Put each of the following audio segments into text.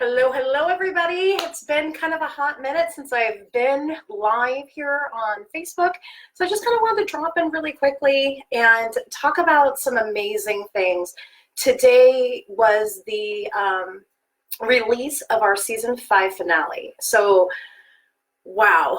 Hello, hello, everybody. It's been kind of a hot minute since I've been live here on Facebook. So I just kind of wanted to drop in really quickly and talk about some amazing things. Today was the release of our season 5 finale. So, wow,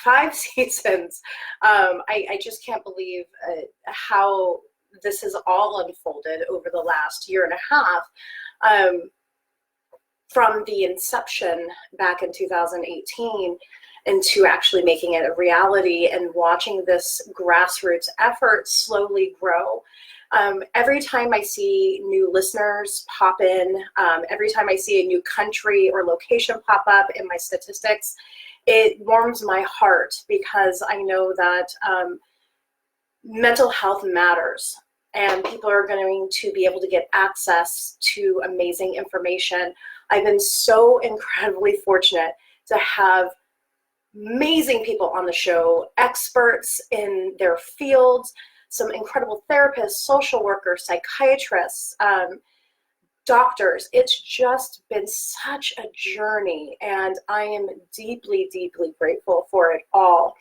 5 seasons. I just can't believe how this has all unfolded over the last year and a half. From the inception back in 2018 into actually making it a reality and watching this grassroots effort slowly grow. Every time I see new listeners pop in, every time I see a new country or location pop up in my statistics, it warms my heart because I know that mental health matters. And people are going to be able to get access to amazing information. I've been so incredibly fortunate to have amazing people on the show, experts in their fields, some incredible therapists, social workers, psychiatrists, doctors. It's just been such a journey, and I am deeply, deeply grateful for it all.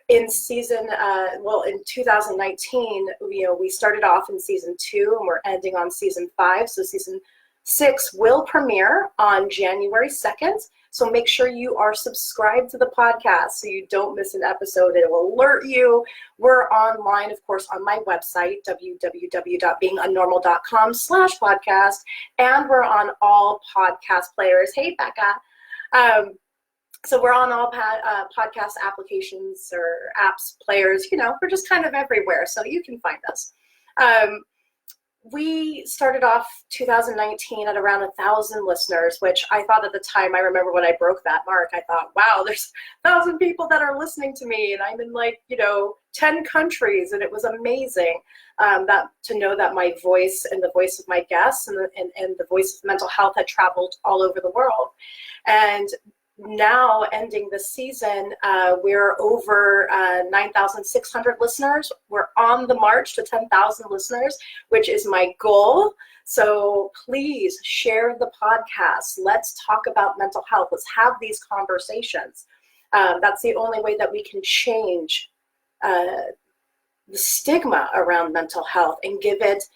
In 2019, we started off in season 2 and we're ending on season 5. So season 6 will premiere on January 2nd. So make sure you are subscribed to the podcast so you don't miss an episode. It will alert you. We're online, of course, on my website, www.beingunnormal.com/podcast. And we're on all podcast players. Hey, Becca. So we're on all podcast applications or apps, players, we're just kind of everywhere. So you can find us. We started off 2019 at around 1,000 listeners, which I thought at the time, I remember when I broke that mark, I thought, wow, there's 1,000 people that are listening to me, and I'm in 10 countries, and it was amazing that to know that my voice and the voice of my guests and the voice of mental health had traveled all over the world. And now ending the season, we're over 9,600 listeners. We're on the march to 10,000 listeners, which is my goal. So please share the podcast. Let's talk about mental health. Let's have these conversations. That's the only way that we can change the stigma around mental health and give it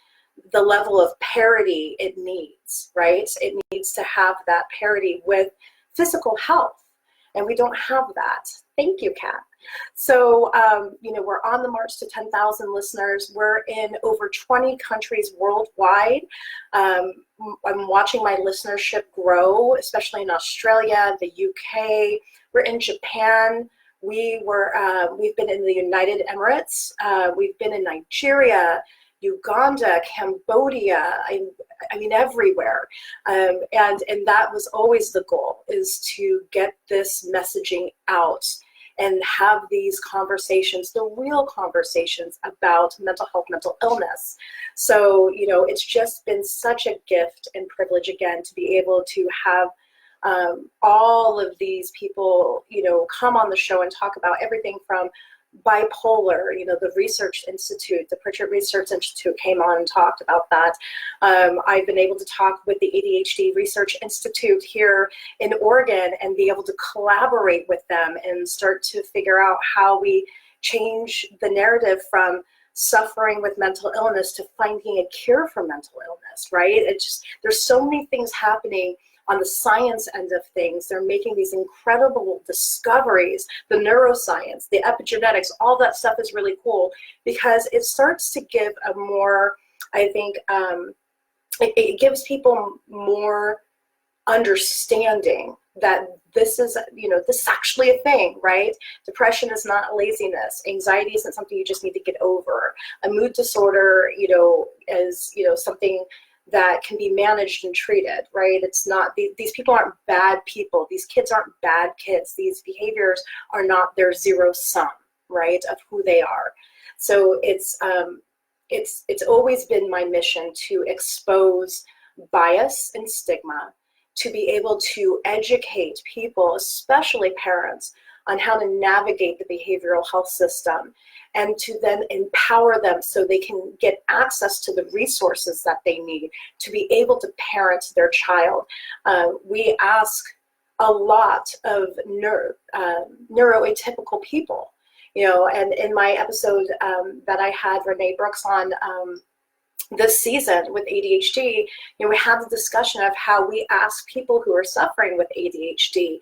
the level of parity it needs, right? It needs to have that parity with physical health, and we don't have that. Thank you, Kat. So, we're on the march to 10,000 listeners. We're in over 20 countries worldwide. I'm watching my listenership grow, especially in Australia, the UK. We're in Japan. We've been in the United Emirates. We've been in Nigeria, Uganda, Cambodia, I mean everywhere. And that was always the goal, is to get this messaging out and have these conversations, the real conversations about mental health, mental illness. So, it's just been such a gift and privilege again to be able to have all of these people, come on the show and talk about everything from bipolar, the Research Institute, the Pritchard Research Institute came on and talked about that. I've been able to talk with the ADHD Research Institute here in Oregon and be able to collaborate with them and start to figure out how we change the narrative from suffering with mental illness to finding a cure for mental illness, right? There's so many things happening on the science end of things. They're making these incredible discoveries, the neuroscience, the epigenetics, all that stuff is really cool because it starts to give a more, I think, it gives people more understanding that this is actually a thing, right? Depression is not laziness. Anxiety isn't something you just need to get over. A mood disorder, is, something that can be managed and treated, right? It's not, these people aren't bad people. These kids aren't bad kids. These behaviors are not their zero sum, right, of who they are. So it's always been my mission to expose bias and stigma, to be able to educate people, especially parents, on how to navigate the behavioral health system, and to then empower them so they can get access to the resources that they need to be able to parent their child. We ask a lot of neuroatypical people, and in my episode that I had Renee Brooks on this season with ADHD, we have the discussion of how we ask people who are suffering with ADHD,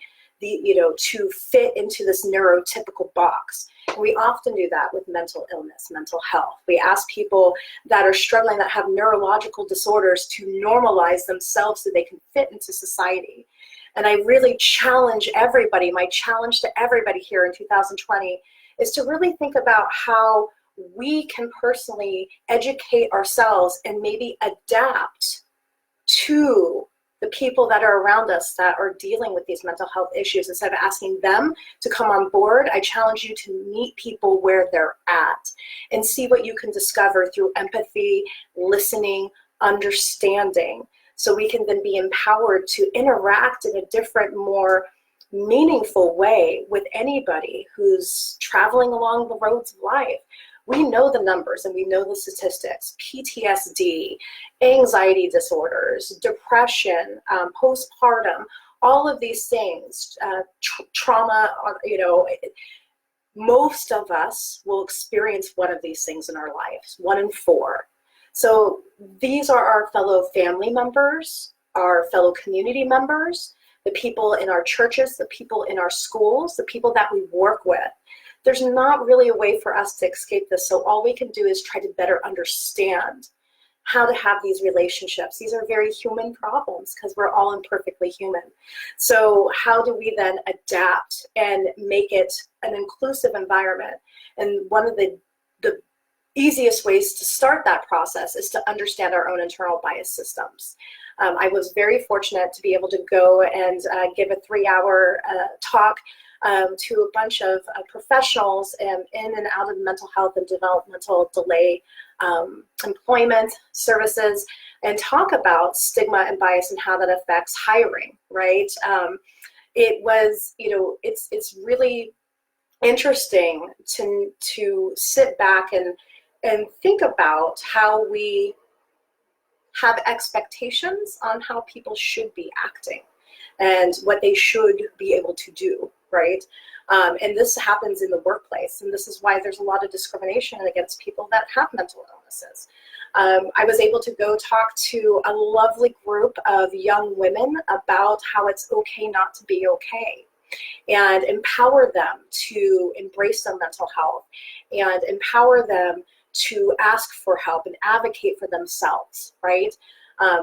to fit into this neurotypical box. And we often do that with mental illness, mental health. We ask people that are struggling, that have neurological disorders, to normalize themselves so they can fit into society. And I really challenge everybody, my challenge to everybody here in 2020 is to really think about how we can personally educate ourselves and maybe adapt to the people that are around us that are dealing with these mental health issues. Instead of asking them to come on board, I challenge you to meet people where they're at and see what you can discover through empathy, listening, understanding, so we can then be empowered to interact in a different, more meaningful way with anybody who's traveling along the roads of life. We know the numbers and we know the statistics: PTSD, anxiety disorders, depression, postpartum, all of these things, trauma, most of us will experience one of these things in our lives, 1 in 4. So these are our fellow family members, our fellow community members, the people in our churches, the people in our schools, the people that we work with. There's not really a way for us to escape this. So all we can do is try to better understand how to have these relationships. These are very human problems because we're all imperfectly human. So how do we then adapt and make it an inclusive environment? And one of the easiest ways to start that process is to understand our own internal bias systems. I was very fortunate to be able to go and give a 3-hour talk to a bunch of professionals in and out of mental health and developmental delay employment services, and talk about stigma and bias and how that affects hiring, right? It was, it's really interesting to sit back and think about how we have expectations on how people should be acting and what they should be able to do, right? And this happens in the workplace, and this is why there's a lot of discrimination against people that have mental illnesses. I was able to go talk to a lovely group of young women about how it's okay not to be okay, and empower them to embrace their mental health, and empower them to ask for help and advocate for themselves, right?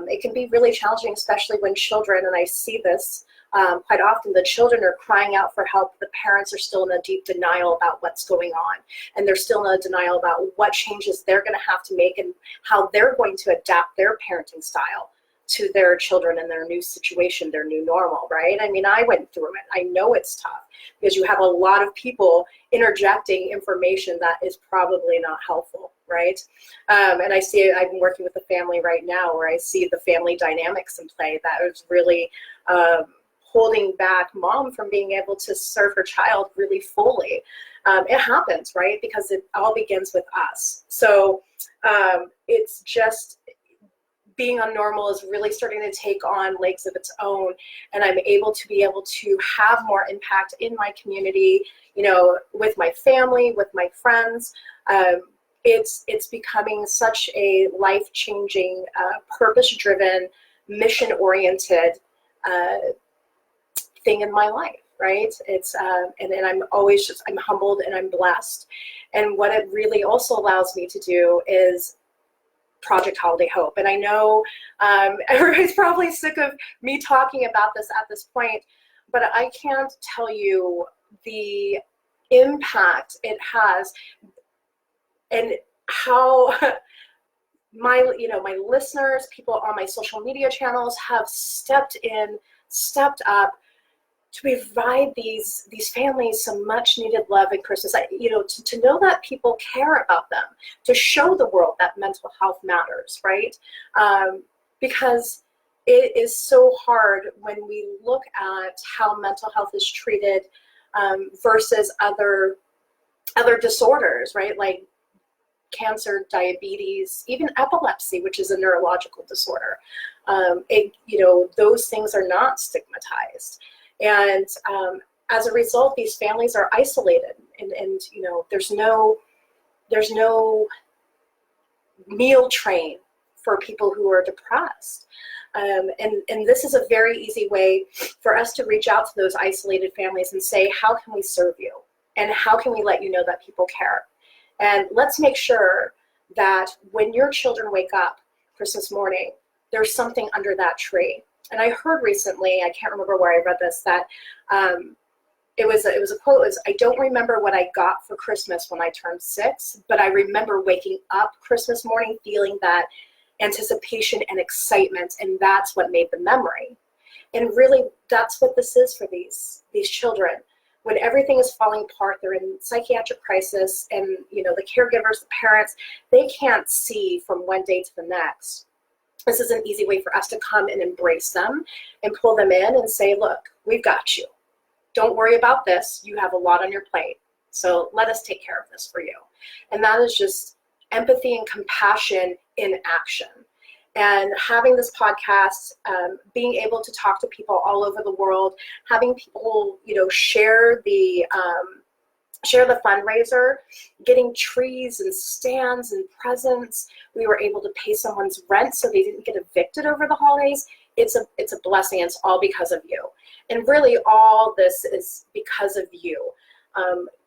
It can be really challenging, especially when children, and I see this quite often, the children are crying out for help. The parents are still in a deep denial about what's going on. And they're still in a denial about what changes they're going to have to make and how they're going to adapt their parenting style to their children and their new situation, their new normal, right? I mean, I went through it. I know it's tough because you have a lot of people interjecting information that is probably not helpful, right? And I see, I've been working with a family right now where I see the family dynamics in play that is really holding back mom from being able to serve her child really fully. It happens, right? Because it all begins with us. So it's just, being UnNormal is really starting to take on legs of its own, and I'm able to have more impact in my community, with my family, with my friends. It's becoming such a life-changing, purpose-driven, mission-oriented thing in my life, right? It's and I'm always I'm humbled and I'm blessed. And what it really also allows me to do is Project Holiday Hope. And I know everybody's probably sick of me talking about this at this point, but I can't tell you the impact it has and how my listeners, people on my social media channels have stepped up to provide these families some much needed love and Christmas. To know that people care about them, to show the world that mental health matters, right? Because it is so hard when we look at how mental health is treated versus other disorders, right? Like cancer, diabetes, even epilepsy, which is a neurological disorder. Those things are not stigmatized. And as a result, these families are isolated, and there's no meal train for people who are depressed. And this is a very easy way for us to reach out to those isolated families and say, how can we serve you? And how can we let you know that people care? And let's make sure that when your children wake up Christmas morning, there's something under that tree. And I heard recently, I can't remember where I read this, that it was a quote, it was, I don't remember what I got for Christmas when I turned 6, but I remember waking up Christmas morning feeling that anticipation and excitement, and that's what made the memory. And really, that's what this is for these children. When everything is falling apart, they're in psychiatric crisis, and the caregivers, the parents, they can't see from one day to the next. This is an easy way for us to come and embrace them and pull them in and say, look, we've got you. Don't worry about this. You have a lot on your plate. So let us take care of this for you. And that is just empathy and compassion in action. And having this podcast, being able to talk to people all over the world, having people, share the fundraiser, getting trees and stands and presents. We were able to pay someone's rent so they didn't get evicted over the holidays. It's a blessing. It's all because of you. And really all this is because of you.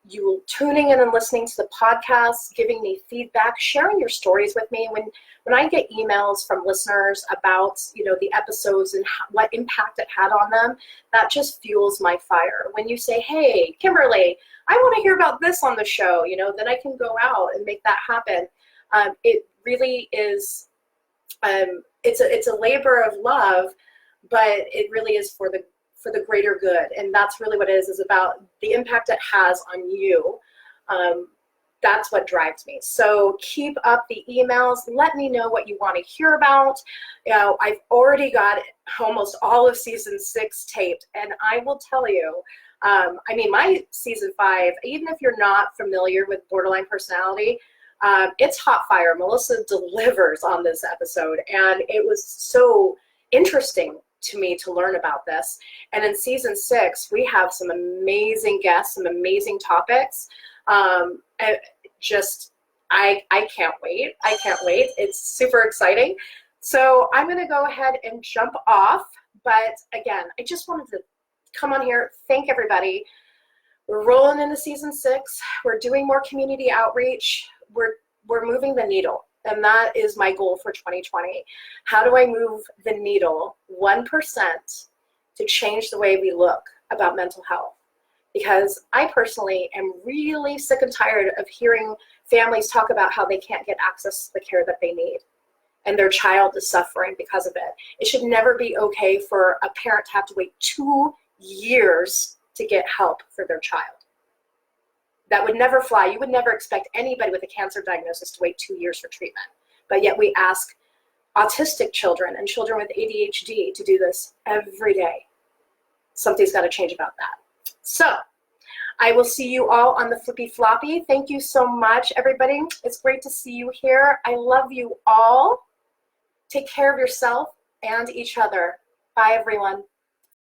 You tuning in and listening to the podcast, giving me feedback, sharing your stories with me. When I get emails from listeners about, the episodes and what impact it had on them, that just fuels my fire. When you say, hey, Kimberly, I want to hear about this on the show, then I can go out and make that happen. It really is, it's a labor of love, but it really is for the greater good. And that's really what it is about the impact it has on you. That's what drives me. So keep up the emails. Let me know what you want to hear about. I've already got almost all of season 6 taped, and I will tell you, my season 5, even if you're not familiar with borderline personality, it's hot fire. Melissa delivers on this episode, and it was so interesting to me to learn about this. And in season 6, we have some amazing guests, some amazing topics. I can't wait. I can't wait. It's super exciting. So I'm going to go ahead and jump off. But again, I just wanted to come on here, thank everybody. We're rolling into season 6. We're doing more community outreach. We're moving the needle. And that is my goal for 2020. How do I move the needle 1% to change the way we look about mental health? Because I personally am really sick and tired of hearing families talk about how they can't get access to the care that they need, and their child is suffering because of it. It should never be okay for a parent to have to wait 2 years to get help for their child. That would never fly. You would never expect anybody with a cancer diagnosis to wait 2 years for treatment. But yet we ask autistic children and children with ADHD to do this every day. Something's got to change about that. So I will see you all on the Flippy Floppy. Thank you so much, everybody. It's great to see you here. I love you all. Take care of yourself and each other. Bye, everyone.